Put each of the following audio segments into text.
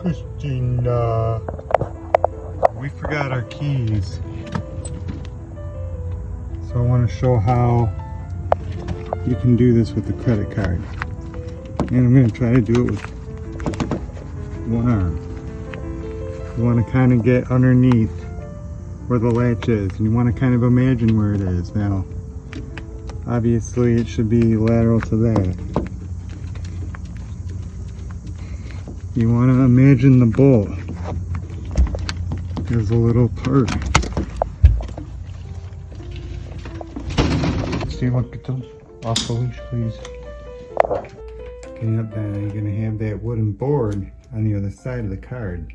Christina. We forgot our keys. So I want to show how you can do this with a credit card. And I'm going to try to do it with one arm. You want to kind of get underneath where the latch is, and you want to kind of imagine where it is. Now, obviously it should be lateral to that. You want to imagine the bolt. There's a little part. See, look at them. Off the leash, please. Okay, up then you're going to have that wooden board on the other side of the card.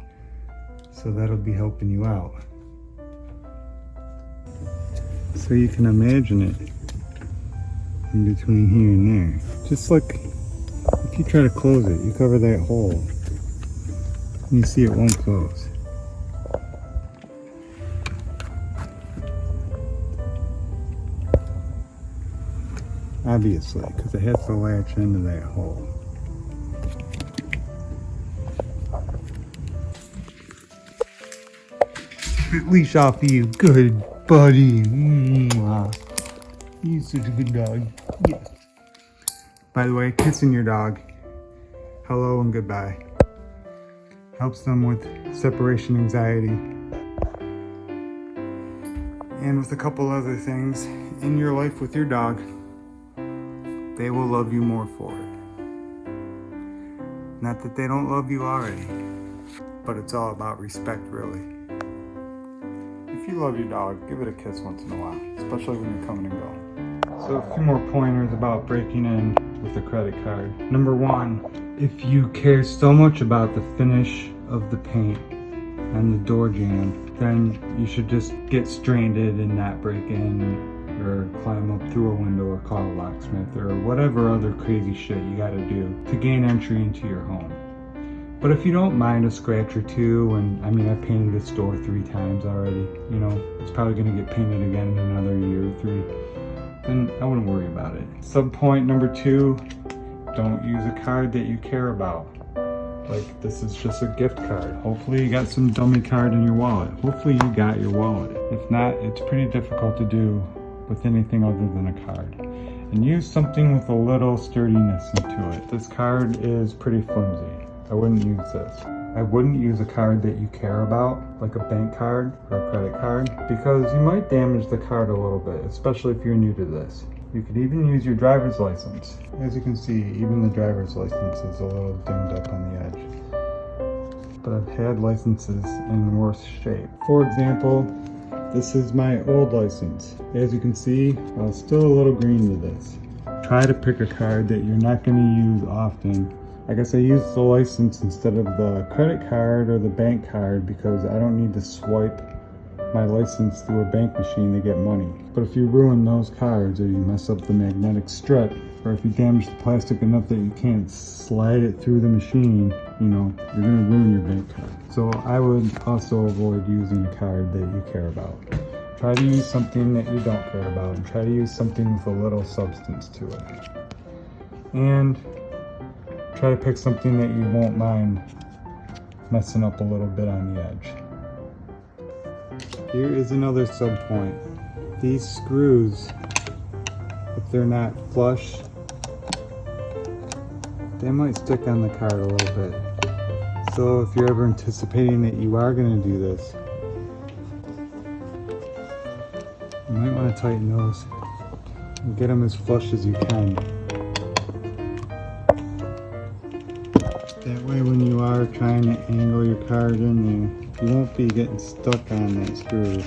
So that'll be helping you out. So you can imagine it in between here and there. Just like if you try to close it, you cover that hole and you see it won't close. Obviously, because it has to latch into that hole. Leash off of you, good buddy. Mwah. You're such a good dog. Yes. By the way, kissing your dog. Hello and goodbye. Helps them with separation anxiety. And with a couple other things in your life with your dog. They will love you more for it. Not that they don't love you already, but it's all about respect, really. If you love your dog, give it a kiss once in a while, especially when you're coming and going. So a few more pointers about breaking in with a credit card. Number one, if you care so much about the finish of the paint and the door jamb, then you should just get stranded and not break in, or climb up through a window, or call a locksmith, or whatever other crazy shit you gotta do to gain entry into your home. But if you don't mind a scratch or two, and I mean I painted this door 3 times already, you know, it's probably gonna get painted again in another year or 3, then I wouldn't worry about it. Sub-point number 2, don't use a card that you care about. Like, this is just a gift card. Hopefully you got some dummy card in your wallet. Hopefully you got your wallet. If not, it's pretty difficult to do with anything other than a card. And use something with a little sturdiness into it. This card is pretty flimsy. I wouldn't use this. I wouldn't use a card that you care about, like a bank card or a credit card, because you might damage the card a little bit, especially if you're new to this. You could even use your driver's license. As you can see, even the driver's license is a little dinged up on the edge. But I've had licenses in worse shape. For example, this is my old license. As you can see, I was still a little green to this. Try to pick a card that you're not going to use often. I guess I used the license instead of the credit card or the bank card because I don't need to swipe my license through a bank machine to get money. But if you ruin those cards, or you mess up the magnetic strip, or if you damage the plastic enough that you can't slide it through the machine, you know, you're gonna ruin your bank card. So I would also avoid using a card that you care about. Try to use something that you don't care about, and try to use something with a little substance to it. And try to pick something that you won't mind messing up a little bit on the edge. Here is another sub point. These screws, if they're not flush, they might stick on the card a little bit. So if you're ever anticipating that you are going to do this, you might want to tighten those and get them as flush as you can. That way when you are trying to angle your card in there, you won't be getting stuck on that screw.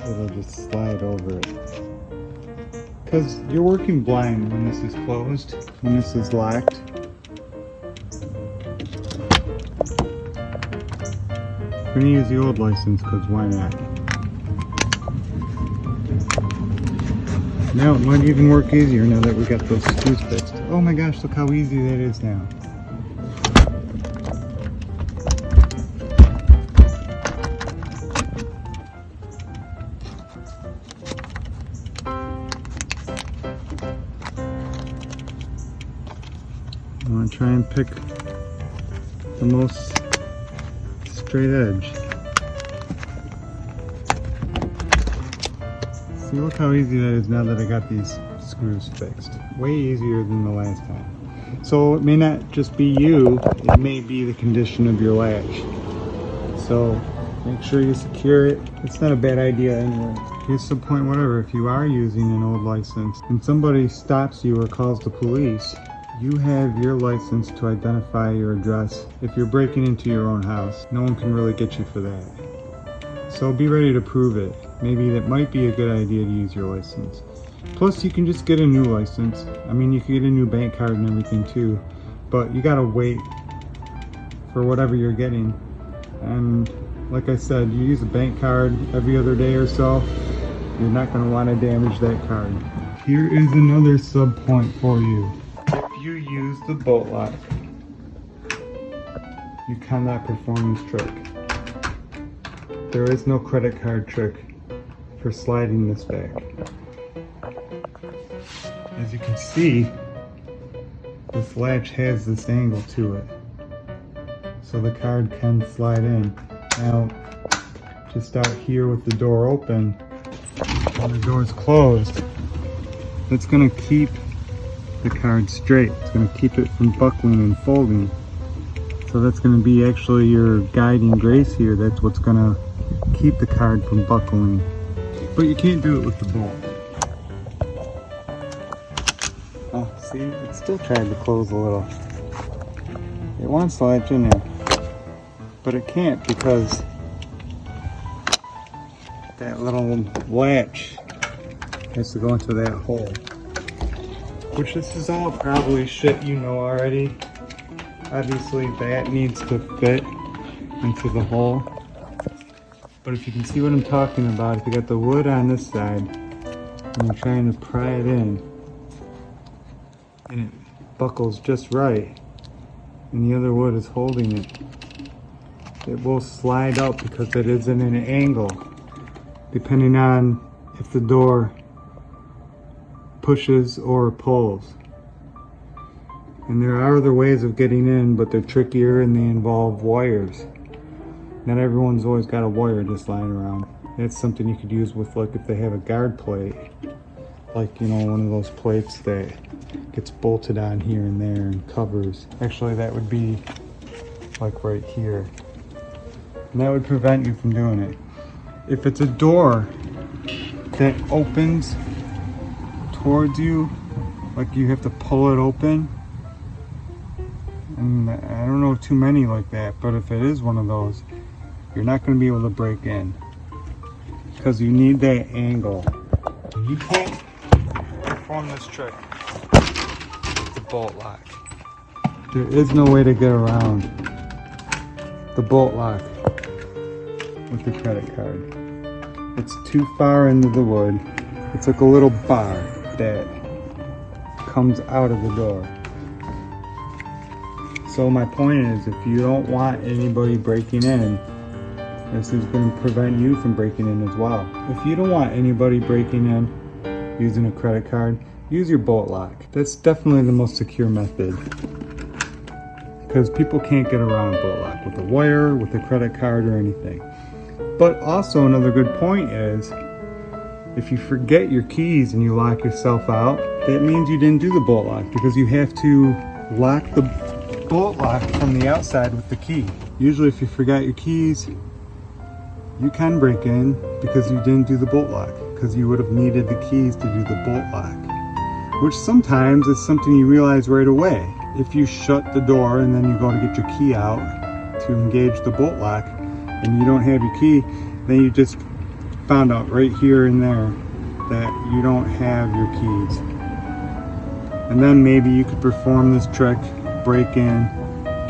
It'll just slide over it. Because you're working blind when this is closed, when this is locked. I'm going to use the old license because why not? Now it might even work easier now that we got those screws fixed. Oh my gosh, look how easy that is now. I'm going to try and pick the most straight edge. See, look how easy that is now that I got these screws fixed. Way easier than the last time. So it may not just be you, it may be the condition of your latch. So make sure you secure it. It's not a bad idea anyway. Here's the point, whatever, if you are using an old license and somebody stops you or calls the police, you have your license to identify your address. If you're breaking into your own house, no one can really get you for that. So be ready to prove it. Maybe that might be a good idea to use your license. Plus, you can just get a new license. I mean, you can get a new bank card and everything too, but you gotta wait for whatever you're getting. And like I said, you use a bank card every other day or so, you're not gonna wanna damage that card. Here is another sub point for you. If you use the bolt lock, you cannot perform this trick. There is no credit card trick for sliding this back. As you can see, this latch has this angle to it, so the card can slide in. Now, just out here with the door open, when the door is closed, it's going to keep the card straight. It's going to keep it from buckling and folding. So that's going to be actually your guiding grace here. That's what's going to keep the card from buckling. But you can't do it with the bolt. Oh, see, it still tried to close a little. It wants to latch in there, but it can't because that little latch has to go into that hole. Which this is all probably shit you know already. Obviously that needs to fit into the hole. But if you can see what I'm talking about, if you got the wood on this side and you're trying to pry it in and it buckles just right and the other wood is holding it, it will slide out because it is in an angle depending on if the door pushes or pulls. And there are other ways of getting in, but they're trickier and they involve wires. Not everyone's always got a wire just lying around. That's something you could use with, like, if they have a guard plate, like, you know, one of those plates that gets bolted on here and there and covers. Actually, that would be like right here. And that would prevent you from doing it. If it's a door that opens towards you, like you have to pull it open, and I don't know too many like that, but if it is one of those, you're not going to be able to break in because you need that angle. You can't perform this trick with the bolt lock. There is no way to get around the bolt lock with the credit card. It's too far into the wood. It's like a little bar that comes out of the door. So my point is, if you don't want anybody breaking in, this is going to prevent you from breaking in as well. If you don't want anybody breaking in using a credit card, use your bolt lock. That's definitely the most secure method, because people can't get around a bolt lock with a wire, with a credit card, or anything. But also another good point is, if you forget your keys and you lock yourself out, that means you didn't do the bolt lock, because you have to lock the bolt lock from the outside with the key. Usually if you forgot your keys, you can break in because you didn't do the bolt lock, because you would have needed the keys to do the bolt lock, which sometimes is something you realize right away. If you shut the door and then you go to get your key out to engage the bolt lock and you don't have your key, then you just found out right here and there that you don't have your keys. And then maybe you could perform this trick, break in,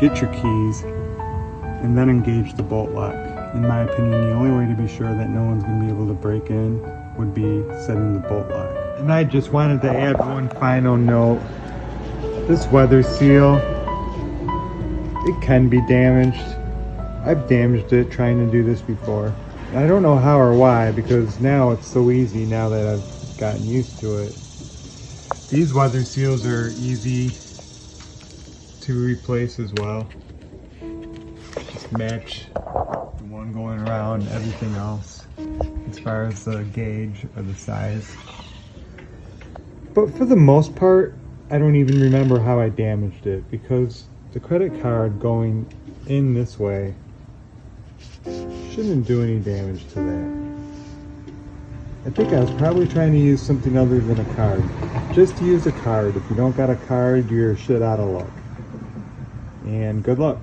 get your keys, and then engage the bolt lock. In my opinion, the only way to be sure that no one's going to be able to break in would be setting the bolt lock. And I just wanted to add one final note. This weather seal, it can be damaged. I've damaged it trying to do this before. I don't know how or why, because now it's so easy now that I've gotten used to it. These weather seals are easy to replace as well. match the one going around everything else as far as the gauge or the size. But for the most part, I don't even remember how I damaged it, because the credit card going in this way shouldn't do any damage to that. I think I was probably trying to use something other than a card. Just use a card. If you don't got a card, you're shit out of luck. And good luck.